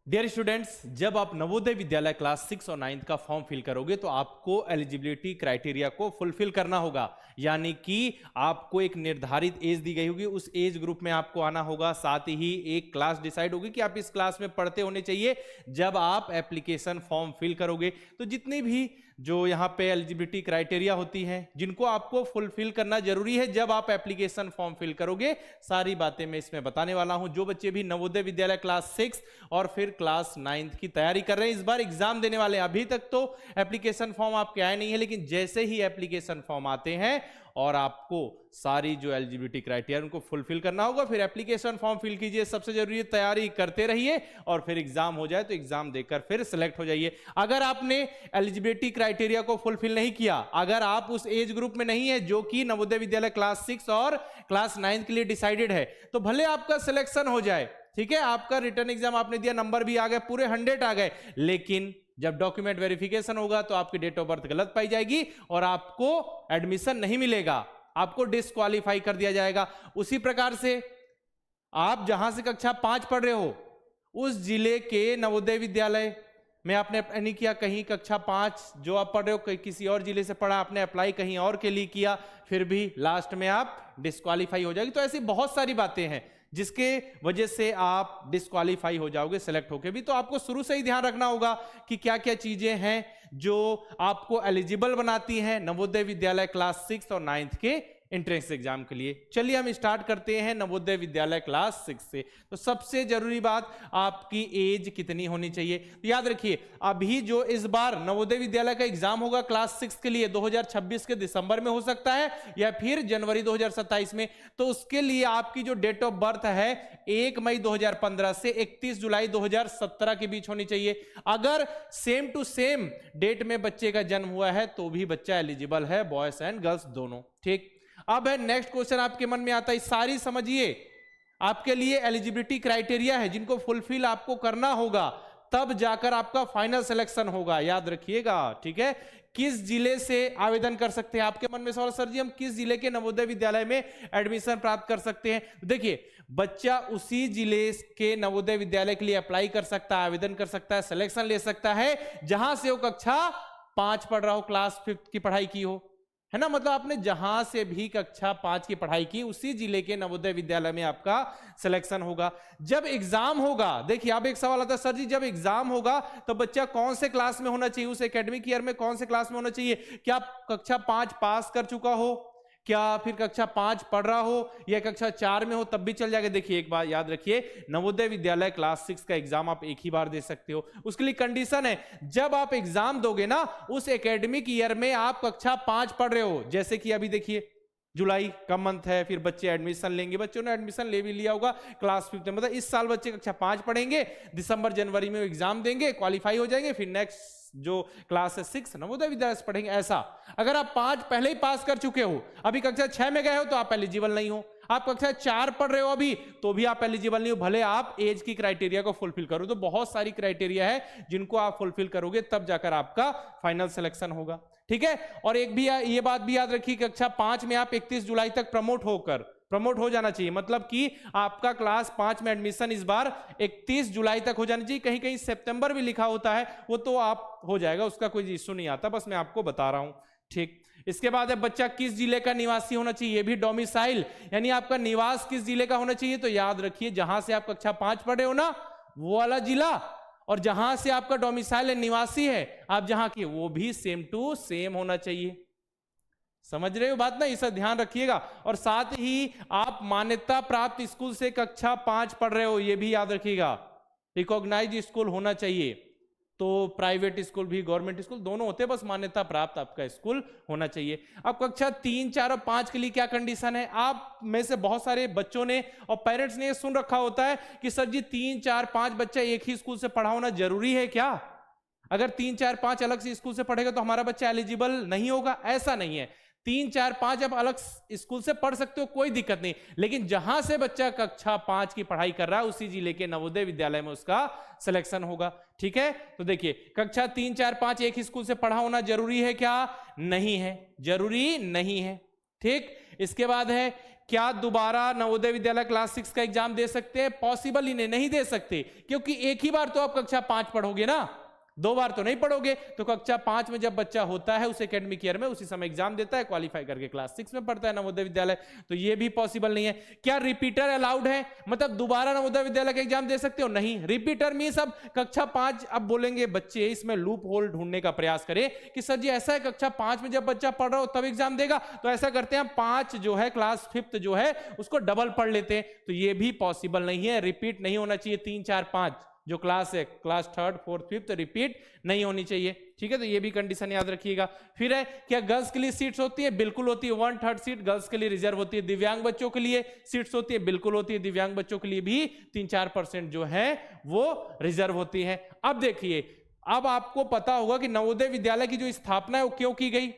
Dear students, जब आप Navodaya Vidyalaya class 6 और 9 का फॉर्म फिल करोगे तो आपको एलिजिबिलिटी क्राइटेरिया को फुलफिल करना होगा। यानी कि आपको एक निर्धारित एज दी गई होगी, उस एज ग्रुप में आपको आना होगा। साथ ही एक क्लास डिसाइड होगी कि आप इस क्लास में पढ़ते होने चाहिए जब आप एप्लीकेशन फॉर्म फिल करोगे। तो जितनी भी जो यहाँ पे एलिजिबिलिटी क्राइटेरिया होती हैं जिनको आपको फुलफिल करना जरूरी है जब आप एप्लीकेशन फॉर्म फिल करोगे, सारी बातें मैं इसमें बताने वाला हूं। जो बच्चे भी नवोदय विद्यालय क्लास 6 और फिर क्लास 9 की तैयारी कर रहे हैं, इस बार एग्जाम देने वाले हैं, अभी तक तो एप्लीकेशन फॉर्म आपके आए नहीं है, लेकिन जैसे ही एप्लीकेशन फॉर्म आते हैं और आपको सारी जो एलिजिबिलिटी क्राइटेरिया उनको फुलफिल करना होगा, फिर एप्लीकेशन फॉर्म फिल कीजिए। सबसे जरूरी है तैयारी करते रहिए और फिर एग्जाम हो जाए तो एग्जाम देकर फिर सिलेक्ट हो जाइए। अगर आपने एलिजिबिलिटी क्राइटेरिया को फुलफिल नहीं किया, अगर आप उस एज ग्रुप में नहीं है जो कि नवोदय विद्यालय क्लास 6 और क्लास 9 के लिए डिसाइडेड है, तो भले आपका सिलेक्शन हो जाए, ठीक है, आपका रिटर्न एग्जाम आपने दिया, नंबर भी आ गए, पूरे 100 आ गए, लेकिन जब डॉक्यूमेंट वेरिफिकेशन होगा तो आपकी डेट ऑफ बर्थ गलत पाई जाएगी और आपको एडमिशन नहीं मिलेगा, आपको डिस्क्वालीफाई कर दिया जाएगा। उसी प्रकार से आप जहां से कक्षा 5 पढ़ रहे हो उस जिले के नवोदय विद्यालय में आपने नहीं किया, कहीं कक्षा 5 जो आप पढ़ रहे हो किसी और जिले से पढ़ा, आपने अप्लाई कहीं और के लिए किया, फिर भी लास्ट में आप डिस्क्वालीफाई हो जाएगी। तो ऐसी बहुत सारी बातें हैं जिसके वजह से आप डिस्क्वालीफाई हो जाओगे सिलेक्ट होके भी। तो आपको शुरू से ही ध्यान रखना होगा कि क्या क्या चीजें हैं जो आपको एलिजिबल बनाती हैं नवोदय विद्यालय क्लास 6 और 9 के एंट्रेंस एग्जाम के लिए। चलिए हम स्टार्ट करते हैं नवोदय विद्यालय क्लास 6 से। तो सबसे जरूरी बात, आपकी एज कितनी होनी चाहिए। तो याद रखिए, अभी जो इस बार नवोदय विद्यालय का एग्जाम होगा क्लास 6 के लिए 2026 के दिसंबर में हो सकता है या फिर जनवरी 2027 में, तो उसके लिए आपकी जो डेट ऑफ बर्थ है 1 मई 2015 से 31 जुलाई 2017 के बीच होनी चाहिए। अगर सेम टू सेम डेट में बच्चे का जन्म हुआ है तो भी बच्चा एलिजिबल है, बॉयज एंड गर्ल्स दोनों। ठीक, अब है नेक्स्ट क्वेश्चन आपके मन में आता है, सारी समझिए, आपके लिए एलिजिबिलिटी क्राइटेरिया है जिनको फुलफिल आपको करना होगा, तब जाकर आपका फाइनल सिलेक्शन होगा, याद रखिएगा। ठीक है, किस जिले से आवेदन कर सकते हैं? आपके मन में सवाल, सर जी हम किस जिले के नवोदय विद्यालय में एडमिशन प्राप्त कर सकते हैं? देखिए, बच्चा उसी जिले के नवोदय विद्यालय के लिए अप्लाई कर सकता है, आवेदन कर सकता है, सिलेक्शन ले सकता है जहां से वो कक्षा 5 पढ़ रहा हो, क्लास 5 की पढ़ाई की हो, है ना। मतलब आपने जहां से भी कक्षा 5 की पढ़ाई की उसी जिले के नवोदय विद्यालय में आपका सिलेक्शन होगा। जब एग्जाम होगा, देखिए अब एक सवाल आता है, सर जी जब एग्जाम होगा तो बच्चा कौन से क्लास में होना चाहिए, उस एकेडमिक ईयर में कौन से क्लास में होना चाहिए? क्या आप कक्षा 5 पास कर चुका हो, क्या फिर कक्षा 5 पढ़ रहा हो, या कक्षा 4 में हो तब भी चल जाएगा। देखिए एक बात याद रखिए, नवोदय विद्यालय क्लास 6 का एग्जाम आप एक ही बार दे सकते हो। उसके लिए कंडीशन है, जब आप एग्जाम दोगे ना उस एकेडमिक ईयर में आप कक्षा 5 पढ़ रहे हो। जैसे कि अभी देखिए जुलाई का मंथ है, फिर बच्चे एडमिशन लेंगे, बच्चों ने एडमिशन ले भी लिया होगा क्लास 5 में, मतलब इस साल बच्चे कक्षा 5 पढ़ेंगे, दिसंबर जनवरी में एग्जाम देंगे, क्वालिफाई हो जाएंगे, फिर नेक्स्ट जो क्लास है 6 नवोदय विद्यालय से पढ़ेंगे। ऐसा अगर आप 5 पहले ही पास कर चुके हो, अभी कक्षा 6 में गए हो तो आप एलिजिबल नहीं हो, आप कक्षा 4 पढ़ रहे हो अभी तो भी आप एलिजिबल नहीं हो, भले आप एज की क्राइटेरिया को फुलफिल करो। तो बहुत सारी क्राइटेरिया है जिनको आप फुलफिल करोगे तब जाकर आपका फाइनल सिलेक्शन होगा। ठीक है, और एक भी ये बात भी याद रखिए, कक्षा 5 में आप 31 जुलाई तक प्रमोट हो जाना चाहिए, मतलब कि आपका क्लास 5 में एडमिशन इस बार 31 जुलाई तक हो जाना चाहिए। कहीं कहीं सितंबर भी लिखा होता है, वो तो आप हो जाएगा, उसका कोई इश्यू नहीं आता, बस मैं आपको बता रहा हूं। ठीक, इसके बाद है बच्चा किस जिले का निवासी होना चाहिए, ये भी डोमिसाइल, यानी आपका निवास किस जिले का होना चाहिए। तो याद रखिए, जहां से आप कक्षा 5 पढ़े हो ना वो वाला जिला, और जहां से आपका डोमिसाइल निवासी है आप जहां की, वो भी सेम टू सेम होना चाहिए। समझ रहे हो बात ना, इसे ध्यान रखिएगा। और साथ ही आप मान्यता प्राप्त स्कूल से कक्षा 5 पढ़ रहे हो, ये भी याद रखिएगा, रिकॉग्नाइज स्कूल होना चाहिए। तो प्राइवेट स्कूल भी गवर्नमेंट स्कूल दोनों होते हैं, बस मान्यता प्राप्त आपका स्कूल होना चाहिए। अब कक्षा 3, 4 और 5 के लिए क्या कंडीशन है? आप में से बहुत सारे बच्चों ने और पेरेंट्स ने ये सुन रखा होता है कि सर जी 3, 4, 5 बच्चा एक ही स्कूल से पढ़ा होना जरूरी है क्या? अगर 3, 4, 5 अलग से स्कूल से पढ़ेगा तो हमारा बच्चा एलिजिबल नहीं होगा। ऐसा नहीं है, 3, 4, 5 आप अलग स्कूल से पढ़ सकते हो, कोई दिक्कत नहीं, लेकिन जहां से बच्चा कक्षा 5 की पढ़ाई कर रहा है उसी जिले के नवोदय विद्यालय में उसका सिलेक्शन होगा। ठीक है, तो देखिए कक्षा 3, 4, 5 एक ही स्कूल से पढ़ा होना जरूरी है क्या? नहीं है, जरूरी नहीं है। ठीक, इसके बाद है क्या दोबारा नवोदय विद्यालय क्लास 6 का एग्जाम दे सकते हैं? पॉसिबल ही नहीं दे सकते, क्योंकि एक ही बार तो आप कक्षा 5 पढ़ोगे ना, 2 बार तो नहीं पढ़ोगे। तो कक्षा 5 में जब बच्चा होता है उस एकेडमिक ईयर में, उसी समय एग्जाम देता है, क्वालिफाई करके क्लास 6 में पढ़ता है नवोदय विद्यालय, तो ये भी पॉसिबल नहीं है। क्या रिपीटर अलाउड है, मतलब दोबारा नवोदय विद्यालय का एग्जाम दे सकते हो? नहीं। रिपीटर मींस अब कक्षा 5, अब बोलेंगे बच्चे इसमें लूप होल ढूंढने का प्रयास करें कि सर जी ऐसा है कक्षा 5 में जब बच्चा पढ़ रहा हो तब एग्जाम देगा, तो ऐसा करते हैं 5 जो है क्लास 5 जो है उसको डबल पढ़ लेते हैं, तो ये भी पॉसिबल नहीं है। रिपीट नहीं होना चाहिए, 3 4 5 जो क्लास है, class 3rd 4th 5th repeat नहीं होनी चाहिए, ठीक है। तो ये भी कंडीशन याद रखिएगा। फिर है, क्या गर्ल्स के लिए सीट्स होती है? बिल्कुल होती है, 1/3 सीट गर्ल्स के लिए रिजर्व होती है। दिव्यांग बच्चों के लिए सीट्स होती है? बिल्कुल होती है, दिव्यांग बच्चों के लिए भी 3-4% जो है वो रिजर्व होती है। अब देखिए, अब आपको पता होगा कि नवोदय विद्यालय की जो स्थापना है वो क्यों की गई?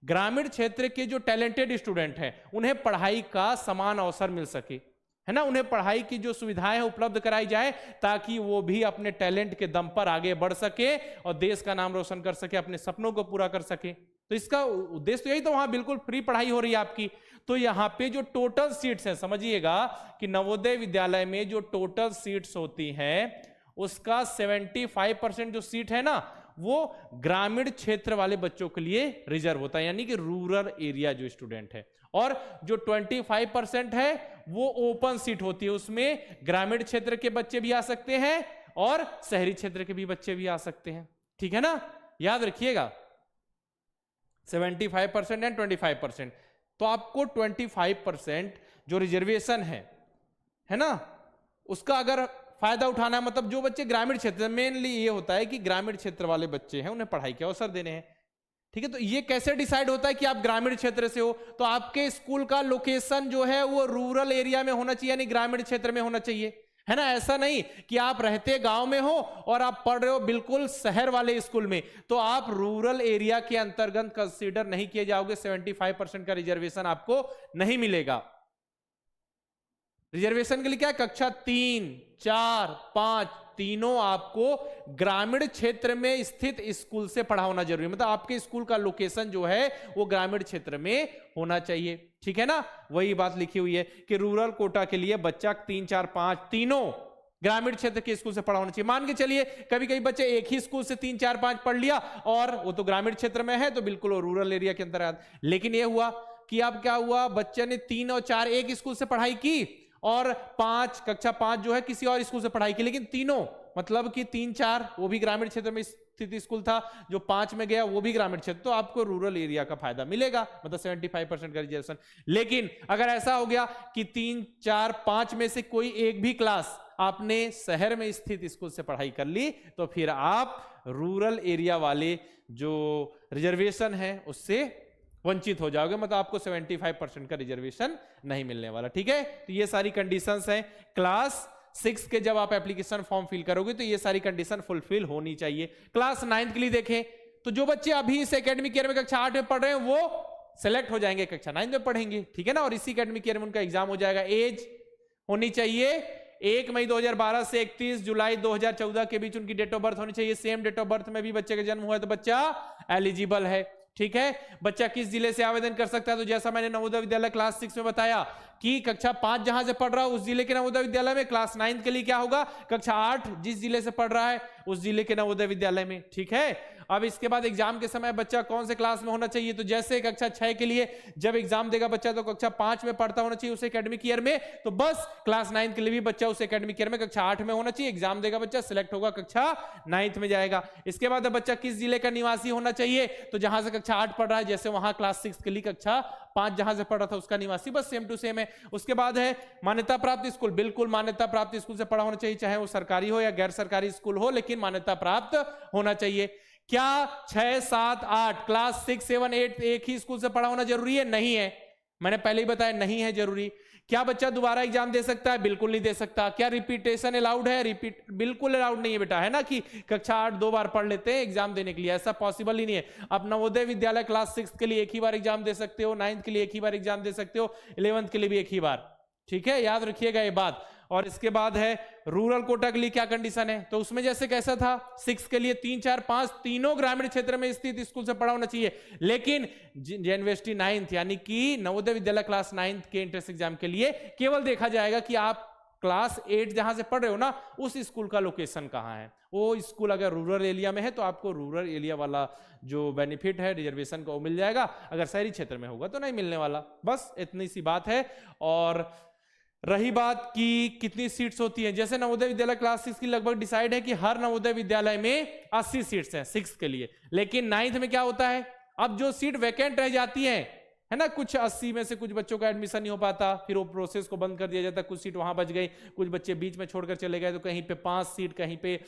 ग्रामीण क्षेत्र के जो टैलेंटेड स्टूडेंट हैं उन्हें पढ़ाई का समान अवसर मिल सके, है ना, उन्हें पढ़ाई की जो सुविधाएं उपलब्ध कराई जाए ताकि वो भी अपने टैलेंट के दम पर आगे बढ़ सके और देश का नाम रोशन कर सके, अपने सपनों को पूरा कर सके। तो इसका उद्देश्य तो यही, तो वहां बिल्कुल फ्री पढ़ाई हो रही है आपकी। तो यहाँ पे जो टोटल सीट्स हैं, समझिएगा कि नवोदय विद्यालय में जो टोटल सीट्स होती हैं उसका 75% जो सीट है ना वो ग्रामीण क्षेत्र वाले बच्चों के लिए रिजर्व होता है, यानी कि रूरल एरिया जो स्टूडेंट है। और जो 25% है वो ओपन सीट होती है, उसमें ग्रामीण क्षेत्र के बच्चे भी आ सकते हैं और शहरी क्षेत्र के भी बच्चे भी आ सकते हैं, ठीक है ना, याद रखिएगा 75% एंड 25%। तो आपको 25% जो रिजर्वेशन है ना, उसका अगर फायदा उठाना है, मतलब जो बच्चे ग्रामीण क्षेत्र, मेनली ये होता है कि ग्रामीण क्षेत्र वाले बच्चे हैं उन्हें पढ़ाई के अवसर देने हैं, ठीक है। तो ये कैसे डिसाइड होता है कि आप ग्रामीण क्षेत्र से हो? तो आपके स्कूल का लोकेशन जो है वो रूरल एरिया में होना चाहिए, यानी ग्रामीण क्षेत्र में होना चाहिए, है ना। ऐसा नहीं कि आप रहते गांव में हो और आप पढ़ रहे हो बिल्कुल शहर वाले स्कूल में, तो आप रूरल एरिया के अंतर्गत कंसीडर नहीं किए जाओगे, 75% का रिजर्वेशन आपको नहीं मिलेगा। रिजर्वेशन के लिए क्या है? कक्षा 3, 4, 5 तीनों आपको ग्रामीण क्षेत्र में स्थित स्कूल से पढ़ा होना जरूरी है, मतलब आपके स्कूल का लोकेशन जो है वो ग्रामीण क्षेत्र में होना चाहिए, ठीक है ना। वही बात लिखी हुई है कि रूरल कोटा के लिए बच्चा 3, 4, 5 तीनों ग्रामीण क्षेत्र के स्कूल से पढ़ा होना चाहिए। मान के चलिए कभी कभी बच्चे एक ही स्कूल से 3, 4, 5 पढ़ लिया और वो तो ग्रामीण क्षेत्र में है तो बिल्कुल रूरल एरिया के अंदर। लेकिन ये हुआ कि अब क्या हुआ, बच्चे ने 3 और 4 एक स्कूल से पढ़ाई की और 5 कक्षा 5 जो है किसी और स्कूल से पढ़ाई की, लेकिन तीनों मतलब कि 3, 4 वो भी ग्रामीण क्षेत्र में स्थित स्कूल था, जो 5 में गया वो भी ग्रामीण क्षेत्र, तो आपको रूरल एरिया का फायदा मिलेगा, मतलब 75% का रिजर्वेशन। लेकिन अगर ऐसा हो गया कि 3, 4, 5 में से कोई एक भी क्लास आपने शहर में स्थित स्कूल से पढ़ाई कर ली तो फिर आप रूरल एरिया वाले जो रिजर्वेशन है उससे वंचित हो जाओगे, मतलब आपको 75% का रिजर्वेशन नहीं मिलने वाला, ठीक है। तो ये सारी कंडीशंस हैं क्लास 6 के जब आप एप्लीकेशन फॉर्म फिल करोगे तो ये सारी कंडीशन फुलफिल होनी चाहिए। क्लास 9 के लिए देखें तो जो बच्चे अभी इस एकेडमिक ईयर में कक्षा 8 में पढ़ रहे हैं वो सेलेक्ट हो जाएंगे, कक्षा 9 में पढ़ेंगे, ठीक है ना। और इसी एकेडमिक ईयर में उनका एग्जाम हो जाएगा। एज होनी चाहिए 1 मई 2012 से 31 जुलाई 2014 के बीच उनकी डेट ऑफ बर्थ होनी चाहिए। सेम डेट ऑफ बर्थ में भी बच्चे का जन्म हुआ है तो बच्चा एलिजिबल है, ठीक है। बच्चा किस जिले से आवेदन कर सकता है? तो जैसा मैंने नवोदय विद्यालय क्लास 6 में बताया कि कक्षा 5 जहां से पढ़ रहा है उस जिले के नवोदय विद्यालय में, क्लास 9 के लिए क्या होगा, कक्षा 8 जिस जिले से पढ़ रहा है उस जिले के नवोदय विद्यालय में, ठीक है। अब इसके बाद एग्जाम के समय बच्चा कौन से क्लास में होना चाहिए? तो जैसे कक्षा 6 के लिए जब एग्जाम देगा बच्चा तो कक्षा 5 में पढ़ता होना चाहिए उस एकेडमिक ईयर में, तो बस क्लास 9 के लिए भी बच्चा उस एकेडमिक ईयर में कक्षा 8 में होना चाहिए। एग्जाम देगा बच्चा, सिलेक्ट होगा, कक्षा 9th में जाएगा। इसके बाद बच्चा किस जिले का निवासी होना चाहिए? तो जहां से कक्षा 8 पढ़ रहा है, जैसे वहां क्लास 6 के लिए कक्षा 5 जहां से पढ़ रहा था उसका निवासी, बस सेम टू सेम है। उसके बाद है मान्यता प्राप्त स्कूल, बिल्कुल मान्यता प्राप्त स्कूल से पढ़ा होना चाहिए, चाहे वो सरकारी हो या गैर सरकारी स्कूल हो, लेकिन मान्यता प्राप्त होना चाहिए। क्या 6, 7, 8 क्लास 6, 7, 8 एक ही स्कूल से पढ़ा होना जरूरी है? नहीं है, मैंने पहले ही बताया नहीं है जरूरी। क्या बच्चा दोबारा एग्जाम दे सकता है? बिल्कुल नहीं दे सकता। क्या रिपीटेशन अलाउड है? रिपीट बिल्कुल अलाउड नहीं है बेटा, है ना, कि कक्षा 8 2 बार पढ़ लेते हैं एग्जाम देने के लिए, ऐसा पॉसिबल ही नहीं है। आप नवोदय विद्यालय क्लास 6 के लिए एक ही बार एग्जाम दे सकते हो, 9th के लिए एक ही बार एग्जाम दे सकते हो, 11th के लिए भी एक ही बार, ठीक है, याद रखिएगा ये बात। और इसके बाद है रूरल कोटा के लिए क्या कंडीशन है, तो उसमें जैसे कैसा था 6 के लिए 3, 4, 5 तीनों ग्रामीण क्षेत्र में स्थित स्कूल से पढ़ा होना चाहिए। लेकिन यूनिवर्सिटी 9th यानी कि नवोदय विद्यालय क्लास 9th के एंट्रेंस एग्जाम के लिए केवल देखा जाएगा कि आप क्लास 8 जहां से पढ़ रहे हो ना उस स्कूल का लोकेशन कहां है। वो स्कूल अगर रूरल एरिया में है तो आपको रूरल एरिया वाला जो बेनिफिट है रिजर्वेशन का वो मिल जाएगा, अगर शहरी क्षेत्र में होगा तो नहीं मिलने वाला। बस इतनी सी बात है। और रही बात कि कितनी सीट्स होती हैं, जैसे नवोदय विद्यालय क्लास 6 की लगभग डिसाइड है कि हर नवोदय विद्यालय में 80 सीट्स हैं 6 के लिए। लेकिन 9th में क्या होता है, अब जो सीट वैकेंट रह जाती है ना, कुछ 80 में से कुछ बच्चों का एडमिशन नहीं हो पाता, फिर वो प्रोसेस को बंद कर दिया जाता, कुछ सीट वहां बच गई, कुछ बच्चे बीच में छोड़कर चले गए, तो कहीं पे 5 सीट, कहीं पे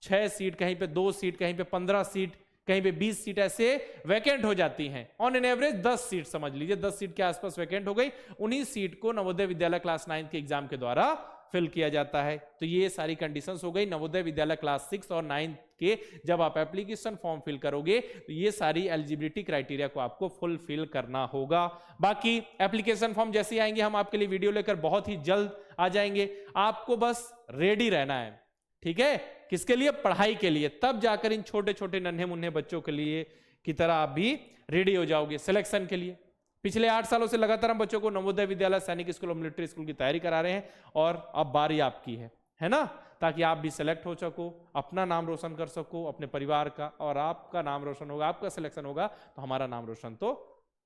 6 सीट, कहीं पे 2 सीट, कहीं पे 15 सीट, कहीं पे 20 सीट ऐसे वैकेंट हो जाती हैं। ऑन एन एवरेज 10 सीट समझ लीजिए, 10 सीट के आसपास वैकेंट हो गई। उन्हीं सीट को नवोदय विद्यालय क्लास 9 के एग्जाम के द्वारा फिल किया जाता है। तो ये सारी कंडीशंस हो गई नवोदय विद्यालय क्लास 6 और 9 के। जब आप एप्लीकेशन फॉर्म फिल करोगे तो ये सारी एलिजिबिलिटी क्राइटेरिया को आपको फुलफिल करना होगा। बाकी एप्लीकेशन फॉर्म जैसे आएंगे हम आपके लिए वीडियो लेकर बहुत ही जल्द आ जाएंगे। आपको बस रेडी रहना है, ठीक है, किसके लिए, पढ़ाई के लिए। तब जाकर इन छोटे छोटे नन्हे मुन्ने बच्चों के लिए की तरह आप भी रेडी हो जाओगे सिलेक्शन के लिए। पिछले 8 सालों से लगातार हम बच्चों को नवोदय विद्यालय, सैनिक स्कूल और मिलिट्री स्कूल की तैयारी करा रहे हैं और अब बारी आपकी है ना, ताकि आप भी सिलेक्ट हो सको, अपना नाम रोशन कर सको, अपने परिवार का, और आपका नाम रोशन होगा, आपका सिलेक्शन होगा तो हमारा नाम रोशन तो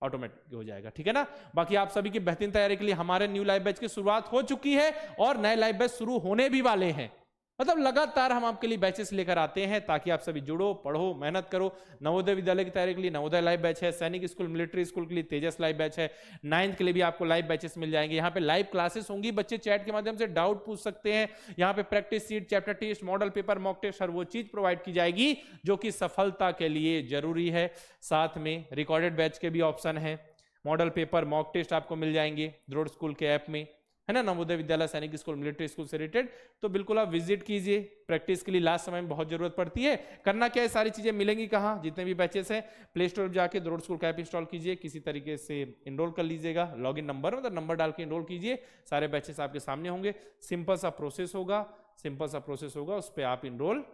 ऑटोमेटिक हो जाएगा, ठीक है ना। बाकी आप सभी की बेहतरीन तैयारी के लिए हमारे न्यू लाइव बैच की शुरुआत हो चुकी है और नए लाइव बैच शुरू होने भी वाले हैं। मतलब लगातार हम आपके लिए बैचेस लेकर आते हैं ताकि आप सभी जुड़ो, पढ़ो, मेहनत करो। नवोदय विद्यालय की तैयारी के लिए नवोदय लाइव बैच है, सैनिक स्कूल मिलिट्री स्कूल के लिए तेजस लाइव बैच है, 9th के लिए भी आपको लाइव बैचेस मिल जाएंगे। यहाँ पे लाइव क्लासेस होंगी, बच्चे चैट के माध्यम से डाउट पूछ सकते हैं। यहाँ पे practice sheet, chapter test, model paper, mock test, हर वो चीज प्रोवाइड की जाएगी जो कि सफलता के लिए जरूरी है। साथ में रिकॉर्डेड बैच के भी ऑप्शन है, मॉडल पेपर, मॉक टेस्ट आपको मिल जाएंगे द्रोड़ स्कूल के ऐप में, है ना, नवोदय विद्यालय, सैनिक स्कूल, मिलिट्री स्कूल से रिलेटेड। तो बिल्कुल आप विजिट कीजिए, प्रैक्टिस के लिए लास्ट समय में बहुत जरूरत पड़ती है। करना क्या है, सारी चीजें मिलेंगी कहाँ, जितने भी बैचेस हैं प्ले स्टोर पर जाके द्रोड़ स्कूल का ऐप इंस्टॉल कीजिए, किसी तरीके से इनरोल कर लीजिएगा, लॉगिन नंबर मतलब नंबर डाल के इनरोल कीजिए, सारे बैचेस आपके सामने होंगे। सिंपल सा प्रोसेस होगा, उस पर आप इनरोल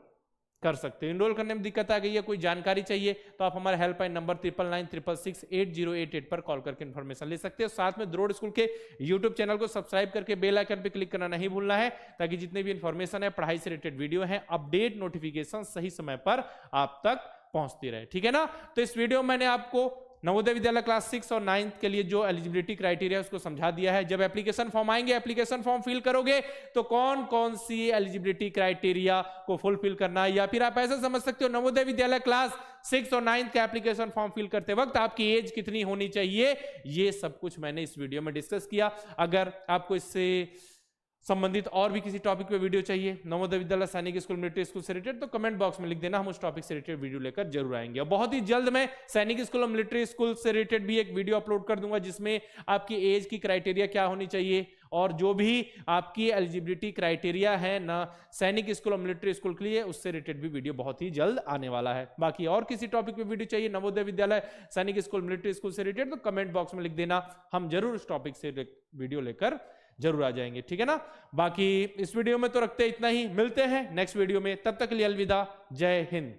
कर सकते हो। इनरोल करने में दिक्कत आ गई है, कोई जानकारी चाहिए तो आप हमारे हेल्पलाइन नंबर 9996668088 पर कॉल करके इन्फॉर्मेशन ले सकते हो। साथ में द्रोड़ स्कूल के यूट्यूब चैनल को सब्सक्राइब करके बेल आइकन पे क्लिक करना नहीं भूलना है, ताकि जितने भी इंफॉर्मेशन है, पढ़ाई से रिलेटेड वीडियो है, अपडेट नोटिफिकेशन सही समय पर आप तक पहुंचती रहे, ठीक है ना। तो इस वीडियो में मैंने आपको नवोदय विद्यालय क्लास 6 और 9th के लिए जो एलिजिबिलिटी क्राइटेरिया उसको समझा दिया है। जब एप्लीकेशन फॉर्म आएंगे, एप्लीकेशन फॉर्म फिल करोगे तो कौन कौन सी एलिजिबिलिटी क्राइटेरिया को फुलफिल करना है, या फिर आप ऐसा समझ सकते हो नवोदय विद्यालय क्लास 6 और 9th का एप्लीकेशन फॉर्म फिल करते वक्त आपकी एज कितनी होनी चाहिए, ये सब कुछ मैंने इस वीडियो में डिस्कस किया। अगर आपको इससे संबंधित और भी किसी टॉपिक पे वीडियो चाहिए, नवोदय विद्यालय, सैनिक स्कूल, मिलिट्री स्कूल से रिलेटेड, तो कमेंट बॉक्स में लिख देना, हम उस टॉपिक से रिलेटेड वीडियो लेकर जरूर आएंगे। और बहुत ही जल्द मैं सैनिक स्कूल और मिलिट्री स्कूल से रिलेटेड भी एक वीडियो अपलोड कर दूंगा, जिसमें आपकी एज की क्राइटेरिया क्या होनी चाहिए और जो भी आपकी एलिजिबिलिटी क्राइटेरिया है ना सैनिक स्कूल और मिलिट्री स्कूल के लिए, उससे रिलेटेड भी वीडियो बहुत ही जल्द आने वाला है। बाकी और किसी टॉपिक पे वीडियो चाहिए नवोदय विद्यालय, सैनिक स्कूल, मिलिट्री स्कूल से रिलेटेड, तो कमेंट बॉक्स में लिख देना, हम जरूर उस टॉपिक से वीडियो लेकर जरूर आ जाएंगे, ठीक है ना। बाकी इस वीडियो में तो रखते इतना ही, मिलते हैं नेक्स्ट वीडियो में, तब तक के लिए अलविदा, जय हिंद।